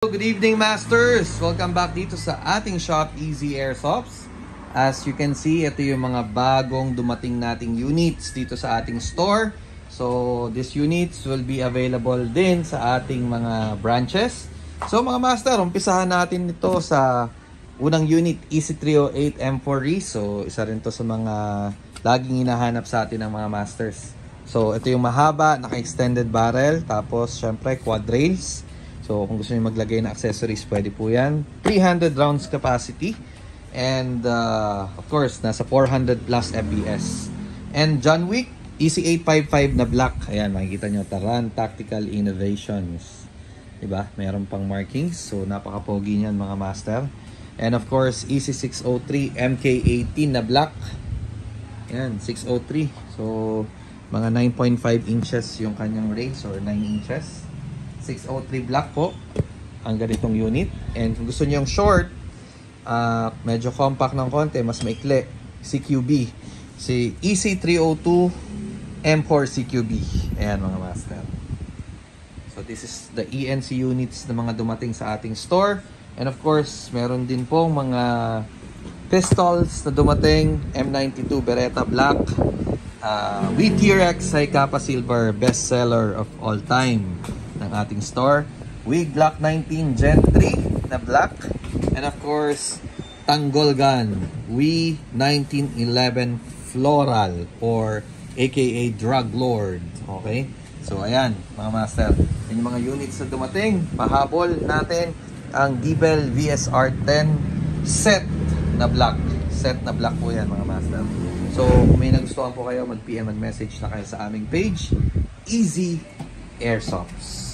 Good evening, Masters! Welcome back dito sa ating shop, Easy Airsofts. As you can see, ito yung mga bagong dumating nating units dito sa ating store. So, these units will be available din sa ating mga branches. So, mga Master, umpisahan natin ito sa unang unit, EC308 M4 So, isa rin to sa mga laging hinahanap sa atin ng mga Masters. So, ito yung mahaba, naka-extended barrel, tapos syempre quad rails. So, kung gusto niyo maglagay na accessories, pwede po yan. 300 rounds capacity. And, of course, nasa 400 plus FPS. And John Wick, EC855 na black. Ayan, makikita nyo. Taran Tactical Innovations. Diba? Mayroon pang markings. So, napaka-pogi niyan, mga master. And, of course, EC603 MK18 na black. Ayan, 603. So, mga 9.5 inches yung kanyang range or 9 inches. 603 black po ang ganitong unit. And kung gusto niyo yung short, medyo compact ng konti, mas maikli, CQB, si EC302 M4 CQB. Ayan, mga master. So this is the ENC units na mga dumating sa ating store. And of course, meron din pong mga pistols na dumating, M92 Beretta Black, WT-Rex High Kappa Silver, best seller of all time ng ating store. WIG Glock 19 Gen 3 na black. And of course, Tanggol Gun WE 1911 Floral or aka Drug Lord. Okay? So ayan, mga master. Yan yung mga units na dumating. Pahabol natin ang Dibel VSR 10 set na black. Set na black po yan, mga master. So kung may nagustuhan po kayo, mag-PM, mag-message na kayo sa aming page, Easy Airsofts.